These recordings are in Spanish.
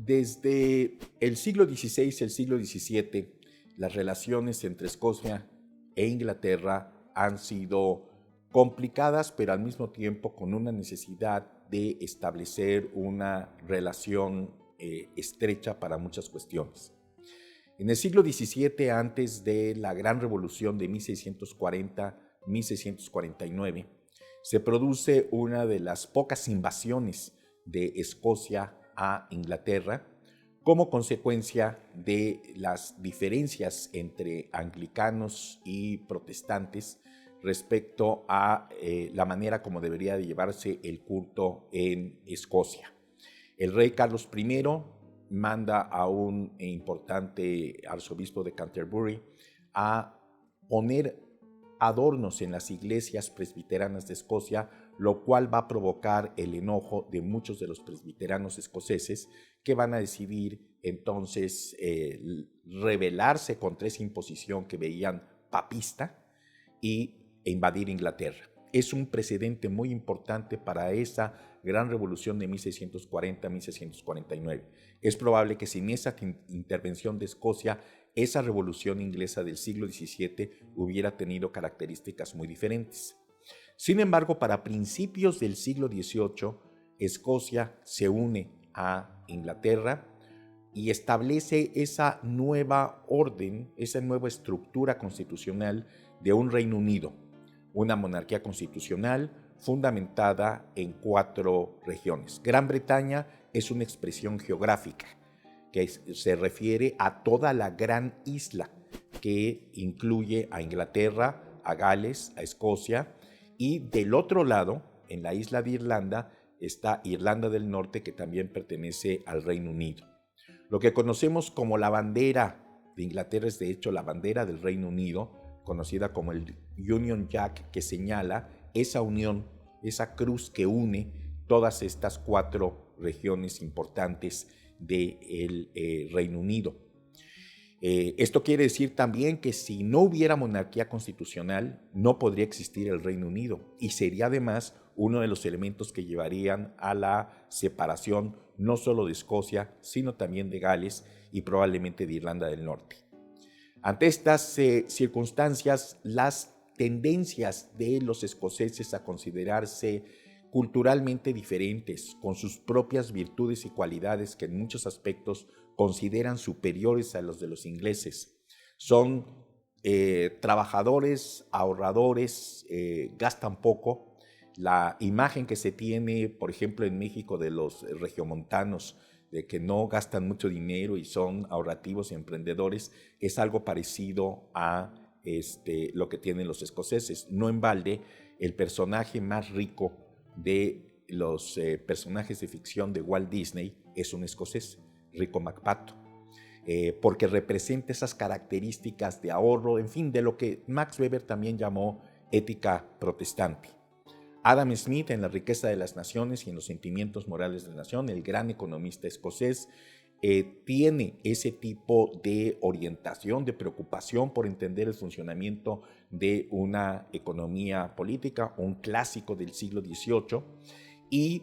Desde el siglo XVI y el siglo XVII, las relaciones entre Escocia e Inglaterra han sido complicadas, pero al mismo tiempo con una necesidad de establecer una relación estrecha para muchas cuestiones. En el siglo XVII, antes de la Gran Revolución de 1640-1649, se produce una de las pocas invasiones de Escocia a Inglaterra como consecuencia de las diferencias entre anglicanos y protestantes respecto a la manera como debería de llevarse el culto en Escocia. El rey Carlos I manda a un importante arzobispo de Canterbury a poner adornos en las iglesias presbiteranas de Escocia, lo cual va a provocar el enojo de muchos de los presbiteranos escoceses que van a decidir entonces rebelarse contra esa imposición que veían papista e invadir Inglaterra. Es un precedente muy importante para esa gran revolución de 1640-1649. Es probable que sin esa intervención de Escocia, esa revolución inglesa del siglo XVII hubiera tenido características muy diferentes. Sin embargo, para principios del siglo XVIII, Escocia se une a Inglaterra y establece esa nueva orden, esa nueva estructura constitucional de un Reino Unido, una monarquía constitucional fundamentada en 4 regiones. Gran Bretaña es una expresión geográfica que se refiere a toda la gran isla que incluye a Inglaterra, a Gales, a Escocia, y del otro lado, en la isla de Irlanda, está Irlanda del Norte, que también pertenece al Reino Unido. Lo que conocemos como la bandera de Inglaterra es de hecho la bandera del Reino Unido, conocida como el Union Jack, que señala esa unión, esa cruz que une todas estas 4 regiones importantes del Reino Unido. Esto quiere decir también que si no hubiera monarquía constitucional, no podría existir el Reino Unido y sería además uno de los elementos que llevarían a la separación no solo de Escocia, sino también de Gales y probablemente de Irlanda del Norte. Ante estas circunstancias, las tendencias de los escoceses a considerarse culturalmente diferentes, con sus propias virtudes y cualidades que en muchos aspectos consideran superiores a los de los ingleses. Son trabajadores, ahorradores, gastan poco. La imagen que se tiene, por ejemplo, en México de los regiomontanos, de que no gastan mucho dinero y son ahorrativos y emprendedores, es algo parecido a lo que tienen los escoceses. No en balde, el personaje más rico de los personajes de ficción de Walt Disney es un escocés, Rico McPato, porque representa esas características de ahorro, en fin, de lo que Max Weber también llamó ética protestante. Adam Smith, en La riqueza de las naciones y en los sentimientos morales de la nación, el gran economista escocés, tiene ese tipo de orientación, de preocupación por entender el funcionamiento de una economía política, un clásico del siglo XVIII, y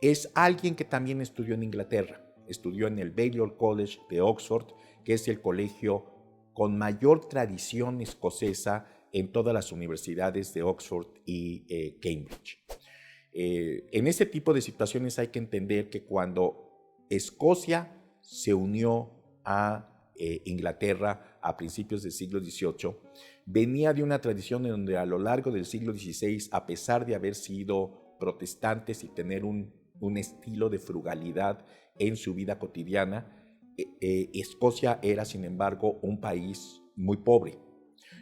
es alguien que también estudió en Inglaterra, estudió en el Balliol College de Oxford, que es el colegio con mayor tradición escocesa en todas las universidades de Oxford y Cambridge. En este tipo de situaciones hay que entender que cuando Escocia se unió a Inglaterra a principios del siglo XVIII, venía de una tradición en donde a lo largo del siglo XVI, a pesar de haber sido protestantes y tener un estilo de frugalidad en su vida cotidiana, Escocia era, sin embargo, un país muy pobre.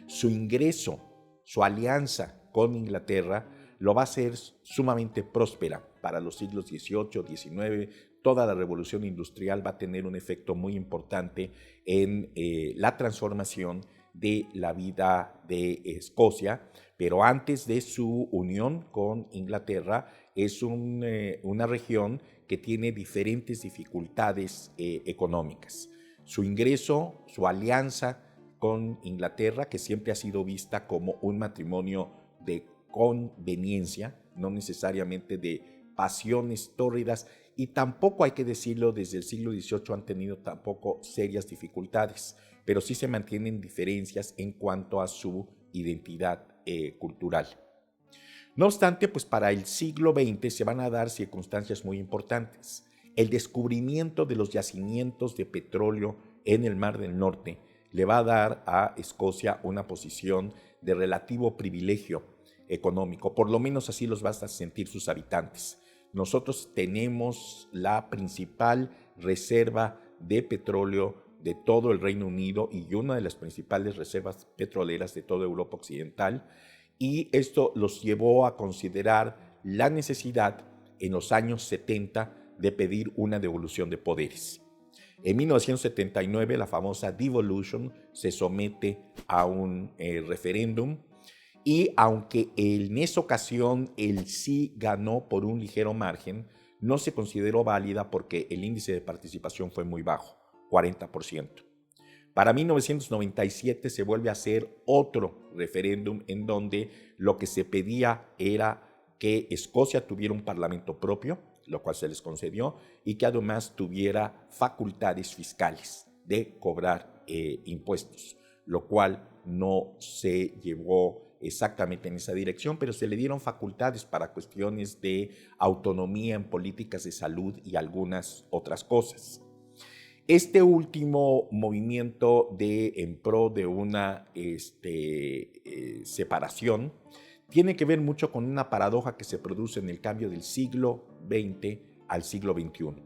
Su ingreso, su alianza con Inglaterra lo va a hacer sumamente próspera para los siglos XVIII, XIX. Toda la revolución industrial va a tener un efecto muy importante en la transformación de la vida de Escocia, pero antes de su unión con Inglaterra es una región que tiene diferentes dificultades económicas. Su ingreso, su alianza con Inglaterra, que siempre ha sido vista como un matrimonio de conveniencia, no necesariamente de pasiones tórridas y tampoco, hay que decirlo, desde el siglo XVIII han tenido tampoco serias dificultades, pero sí se mantienen diferencias en cuanto a su identidad cultural. No obstante, pues para el siglo XX se van a dar circunstancias muy importantes. El descubrimiento de los yacimientos de petróleo en el Mar del Norte le va a dar a Escocia una posición de relativo privilegio económico, por lo menos así los van a sentir sus habitantes. Nosotros tenemos la principal reserva de petróleo de todo el Reino Unido y una de las principales reservas petroleras de toda Europa Occidental, y esto los llevó a considerar la necesidad en los años 70 de pedir una devolución de poderes. En 1979 la famosa devolution se somete a un referéndum, y aunque en esa ocasión el sí ganó por un ligero margen, no se consideró válida porque el índice de participación fue muy bajo, 40%. Para 1997 se vuelve a hacer otro referéndum en donde lo que se pedía era que Escocia tuviera un parlamento propio, lo cual se les concedió, y que además tuviera facultades fiscales de cobrar impuestos, lo cual no se llevó exactamente en esa dirección, pero se le dieron facultades para cuestiones de autonomía en políticas de salud y algunas otras cosas. Este último movimiento en pro de una separación tiene que ver mucho con una paradoja que se produce en el cambio del siglo XX al siglo XXI.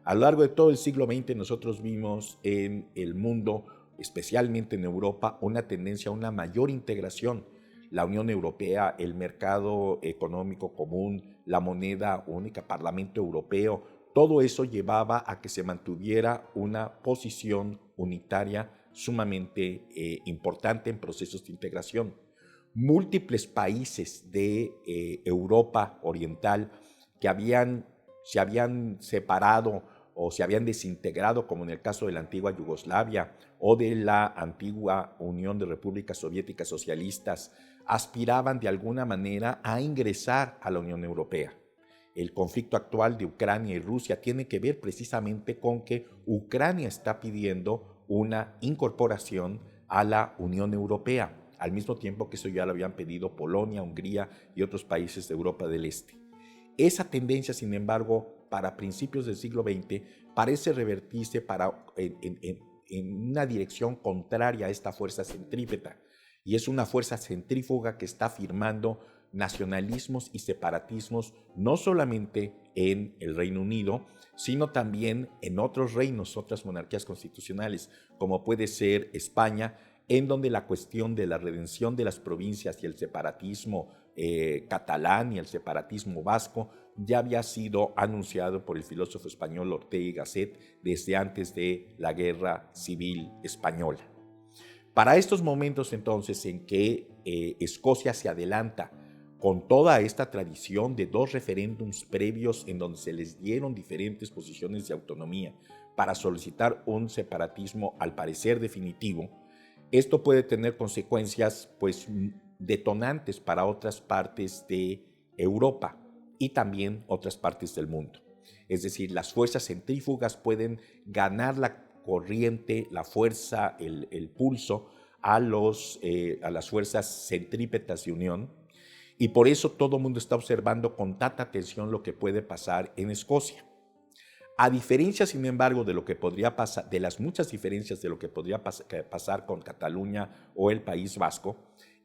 A lo largo de todo el siglo XX nosotros vimos en el mundo, especialmente en Europa, una tendencia a una mayor integración. La Unión Europea, el mercado económico común, la moneda única, Parlamento Europeo, todo eso llevaba a que se mantuviera una posición unitaria sumamente importante en procesos de integración. Múltiples países de Europa Oriental que se habían separado o se habían desintegrado, como en el caso de la antigua Yugoslavia o de la antigua Unión de Repúblicas Soviéticas Socialistas, aspiraban de alguna manera a ingresar a la Unión Europea. El conflicto actual de Ucrania y Rusia tiene que ver precisamente con que Ucrania está pidiendo una incorporación a la Unión Europea, al mismo tiempo que eso ya lo habían pedido Polonia, Hungría y otros países de Europa del Este. Esa tendencia, sin embargo, para principios del siglo XX parece revertirse en una dirección contraria a esta fuerza centrípeta, y es una fuerza centrífuga que está afirmando nacionalismos y separatismos no solamente en el Reino Unido, sino también en otros reinos, otras monarquías constitucionales, como puede ser España, en donde la cuestión de la redención de las provincias y el separatismo catalán y el separatismo vasco ya había sido anunciado por el filósofo español Ortega y Gasset desde antes de la Guerra Civil Española. Para estos momentos entonces en que Escocia se adelanta con toda esta tradición de dos referéndums previos en donde se les dieron diferentes posiciones de autonomía para solicitar un separatismo al parecer definitivo, esto puede tener consecuencias pues detonantes para otras partes de Europa y también otras partes del mundo. Es decir, las fuerzas centrífugas pueden ganar la corriente, la fuerza, el pulso a las fuerzas centrípetas de unión, y por eso todo el mundo está observando con tanta atención lo que puede pasar en Escocia. A diferencia, sin embargo, de lo que podría pasar, de las muchas diferencias de lo que podría pasar con Cataluña o el País Vasco,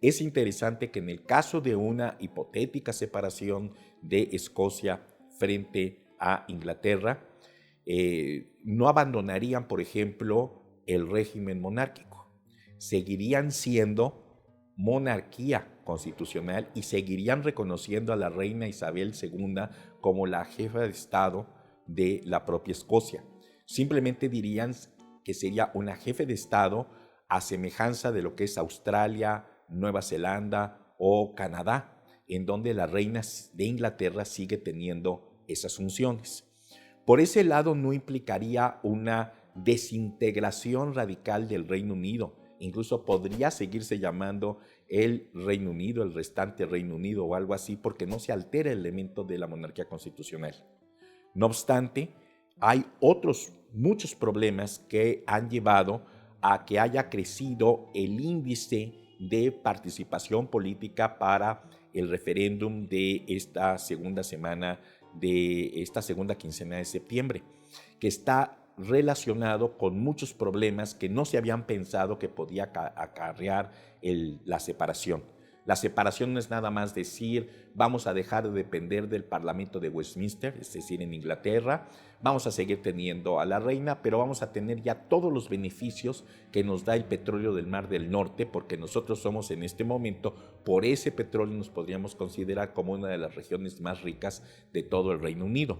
es interesante que en el caso de una hipotética separación de Escocia frente a Inglaterra, no abandonarían, por ejemplo, el régimen monárquico. Seguirían siendo monarquía constitucional y seguirían reconociendo a la reina Isabel II como la jefa de Estado de la propia Escocia. Simplemente dirían que sería una jefe de Estado a semejanza de lo que es Australia, Nueva Zelanda o Canadá, en donde la reina de Inglaterra sigue teniendo esas funciones. Por ese lado no implicaría una desintegración radical del Reino Unido. Incluso podría seguirse llamando el Reino Unido, el restante Reino Unido o algo así, porque no se altera el elemento de la monarquía constitucional. No obstante, hay otros muchos problemas que han llevado a que haya crecido el índice de participación política para el referéndum de esta segunda quincena de septiembre, que está relacionado con muchos problemas que no se habían pensado que podía acarrear la separación. La separación no es nada más decir vamos a dejar de depender del Parlamento de Westminster, es decir, en Inglaterra, vamos a seguir teniendo a la reina, pero vamos a tener ya todos los beneficios que nos da el petróleo del Mar del Norte, porque nosotros somos en este momento, por ese petróleo nos podríamos considerar como una de las regiones más ricas de todo el Reino Unido.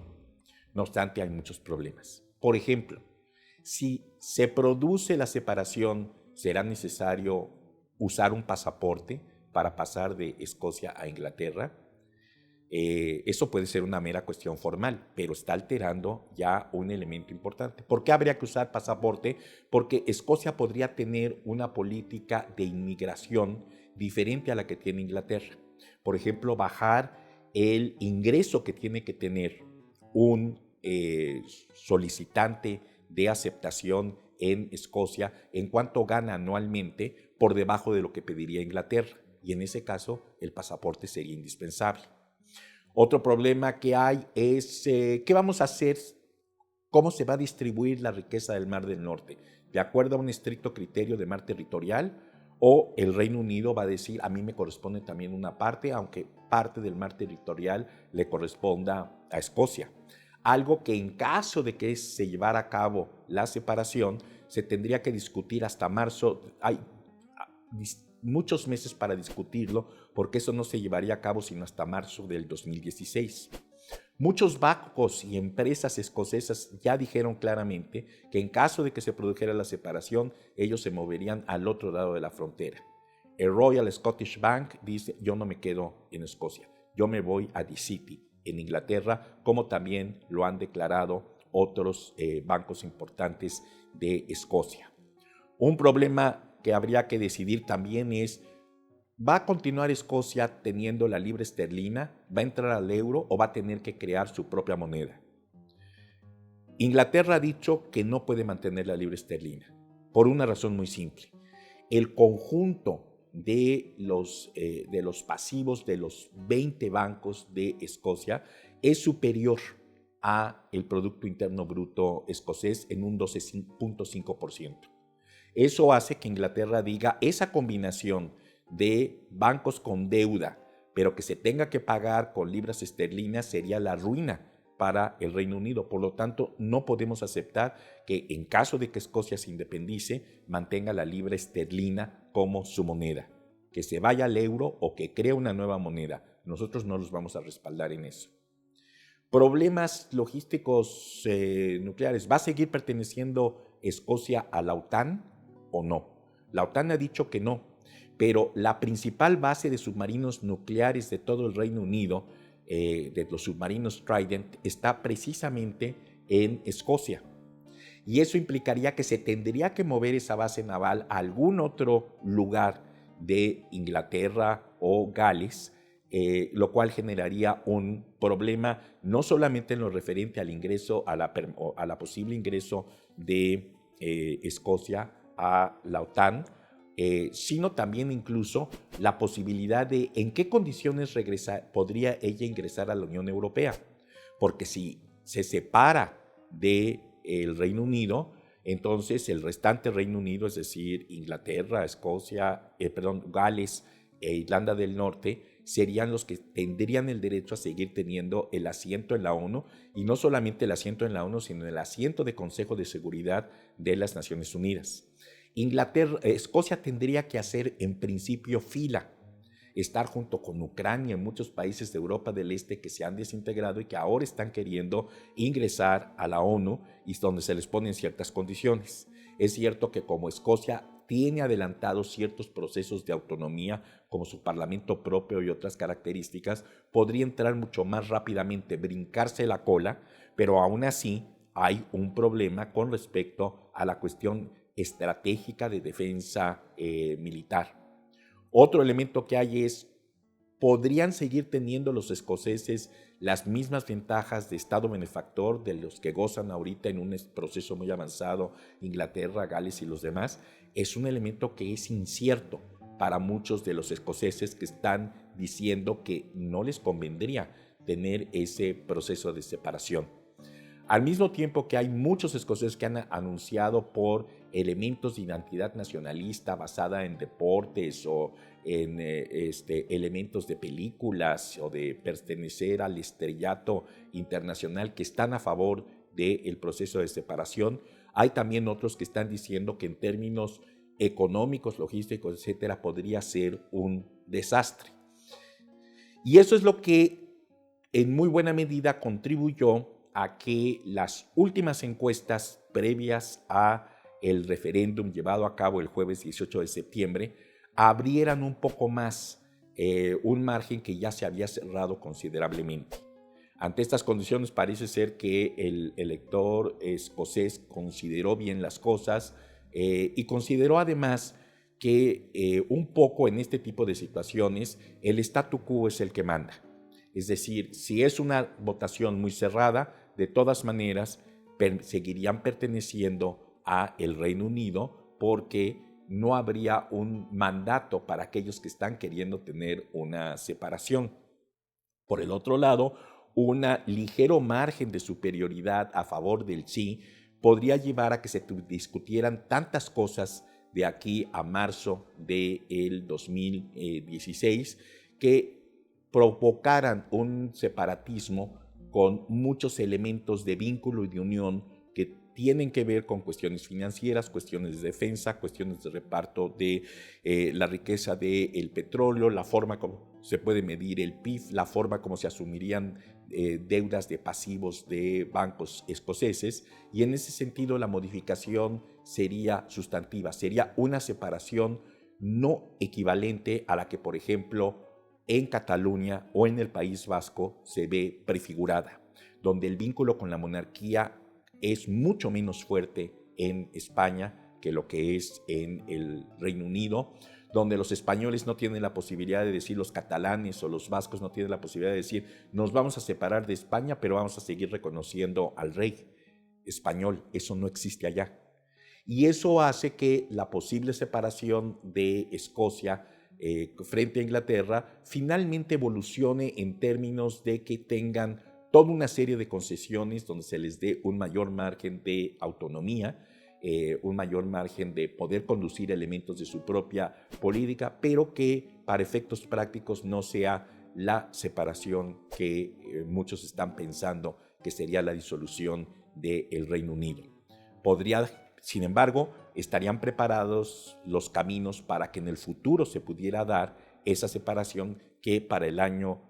No obstante, hay muchos problemas. Por ejemplo, si se produce la separación, será necesario usar un pasaporte para pasar de Escocia a Inglaterra. Eso puede ser una mera cuestión formal, pero está alterando ya un elemento importante. ¿Por qué habría que usar pasaporte? Porque Escocia podría tener una política de inmigración diferente a la que tiene Inglaterra. Por ejemplo, bajar el ingreso que tiene que tener un solicitante de aceptación en Escocia en cuanto gana anualmente por debajo de lo que pediría Inglaterra. Y en ese caso, el pasaporte sería indispensable. Otro problema que hay es qué vamos a hacer, cómo se va a distribuir la riqueza del Mar del Norte, de acuerdo a un estricto criterio de mar territorial, o el Reino Unido va a decir a mí me corresponde también una parte, aunque parte del mar territorial le corresponda a Escocia. Algo que en caso de que se llevara a cabo la separación, se tendría que discutir hasta marzo. Hay muchos meses para discutirlo, porque eso no se llevaría a cabo sino hasta marzo del 2016. Muchos bancos y empresas escocesas ya dijeron claramente que en caso de que se produjera la separación, ellos se moverían al otro lado de la frontera. El Royal Scottish Bank dice, yo no me quedo en Escocia, yo me voy a DCity, en Inglaterra, como también lo han declarado otros bancos importantes de Escocia. Un problema que habría que decidir también es, ¿va a continuar Escocia teniendo la libra esterlina? ¿Va a entrar al euro o va a tener que crear su propia moneda? Inglaterra ha dicho que no puede mantener la libra esterlina, por una razón muy simple. El conjunto de los pasivos de los 20 bancos de Escocia es superior a el Producto Interno Bruto escocés en un 12.5%. Eso hace que Inglaterra diga esa combinación de bancos con deuda, pero que se tenga que pagar con libras esterlinas sería la ruina para el Reino Unido. Por lo tanto, no podemos aceptar que en caso de que Escocia se independice, mantenga la libra esterlina como su moneda. Que se vaya al euro o que cree una nueva moneda. Nosotros no los vamos a respaldar en eso. Problemas logísticos nucleares. ¿Va a seguir perteneciendo Escocia a la OTAN o no? La OTAN ha dicho que no, pero la principal base de submarinos nucleares de todo el Reino Unido, de los submarinos Trident, está precisamente en Escocia. Y eso implicaría que se tendría que mover esa base naval a algún otro lugar de Inglaterra o Gales, lo cual generaría un problema no solamente en lo referente al ingreso, a la posible ingreso de Escocia a la OTAN, sino también incluso la posibilidad de en qué condiciones podría ella ingresar a la Unión Europea. Porque si se separa del Reino Unido, entonces el restante Reino Unido, es decir, Inglaterra, Gales e Irlanda del Norte, serían los que tendrían el derecho a seguir teniendo el asiento en la ONU, y no solamente el asiento en la ONU, sino el asiento de Consejo de Seguridad de las Naciones Unidas. Escocia tendría que hacer en principio fila, estar junto con Ucrania y muchos países de Europa del Este que se han desintegrado y que ahora están queriendo ingresar a la ONU y donde se les ponen ciertas condiciones. Es cierto que como Escocia tiene adelantados ciertos procesos de autonomía, como su parlamento propio y otras características, podría entrar mucho más rápidamente, brincarse la cola, pero aún así hay un problema con respecto a la cuestión estratégica de defensa militar. Otro elemento que hay es podrían seguir teniendo los escoceses las mismas ventajas de Estado benefactor de los que gozan ahorita en un proceso muy avanzado Inglaterra, Gales y los demás. Es un elemento que es incierto para muchos de los escoceses que están diciendo que no les convendría tener ese proceso de separación. Al mismo tiempo que hay muchos escoceses que han anunciado por elementos de identidad nacionalista basada en deportes o en elementos de películas o de pertenecer al estrellato internacional que están a favor del proceso de separación, hay también otros que están diciendo que en términos económicos, logísticos, etcétera, podría ser un desastre. Y eso es lo que en muy buena medida contribuyó a que las últimas encuestas previas a el referéndum llevado a cabo el jueves 18 de septiembre abrieran un poco más un margen que ya se había cerrado considerablemente. Ante estas condiciones parece ser que el elector escocés consideró bien las cosas y consideró además que un poco en este tipo de situaciones el statu quo es el que manda. Es decir, si es una votación muy cerrada, de todas maneras seguirían perteneciendo a el Reino Unido porque no habría un mandato para aquellos que están queriendo tener una separación. Por el otro lado, un ligero margen de superioridad a favor del sí podría llevar a que se discutieran tantas cosas de aquí a marzo del 2016 que provocaran un separatismo con muchos elementos de vínculo y de unión que tienen que ver con cuestiones financieras, cuestiones de defensa, cuestiones de reparto de la riqueza del petróleo, la forma como se puede medir el PIB, la forma como se asumirían deudas de pasivos de bancos escoceses, y en ese sentido la modificación sería sustantiva, sería una separación no equivalente a la que, por ejemplo, en Cataluña o en el País Vasco se ve prefigurada, donde el vínculo con la monarquía es mucho menos fuerte en España que lo que es en el Reino Unido, donde los españoles no tienen la posibilidad de decir, los catalanes o los vascos no tienen la posibilidad de decir, nos vamos a separar de España, pero vamos a seguir reconociendo al rey español. Eso no existe allá. Y eso hace que la posible separación de Escocia frente a Inglaterra finalmente evolucione en términos de que tengan toda una serie de concesiones donde se les dé un mayor margen de autonomía, un mayor margen de poder conducir elementos de su propia política, pero que para efectos prácticos no sea la separación que muchos están pensando que sería la disolución del Reino Unido. Sin embargo, estarían preparados los caminos para que en el futuro se pudiera dar esa separación que para el año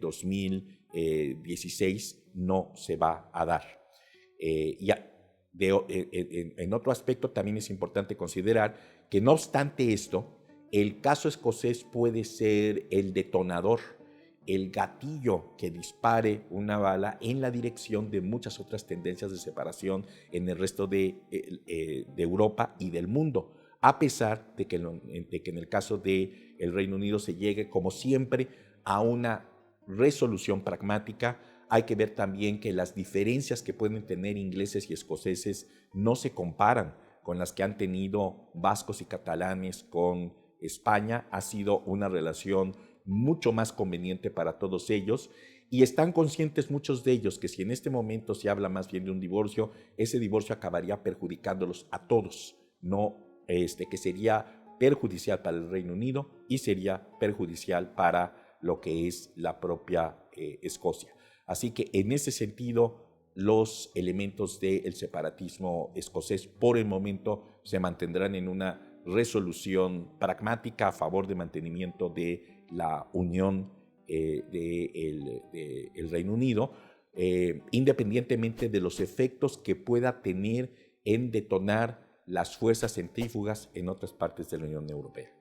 2016 no se va a dar. En otro aspecto también es importante considerar que no obstante esto, el caso escocés puede ser el detonador, el gatillo que dispare una bala en la dirección de muchas otras tendencias de separación en el resto de Europa y del mundo, a pesar de que en el caso del Reino Unido se llegue, como siempre, a una resolución pragmática. Hay que ver también que las diferencias que pueden tener ingleses y escoceses no se comparan con las que han tenido vascos y catalanes con España. Ha sido una relación mucho más conveniente para todos ellos, y están conscientes muchos de ellos que si en este momento se habla más bien de un divorcio, ese divorcio acabaría perjudicándolos a todos, no que sería perjudicial para el Reino Unido y sería perjudicial para lo que es la propia Escocia. Así que en ese sentido, los elementos del separatismo escocés por el momento se mantendrán en una resolución pragmática a favor de mantenimiento de la unión del Reino Unido, independientemente de los efectos que pueda tener en detonar las fuerzas centrífugas en otras partes de la Unión Europea.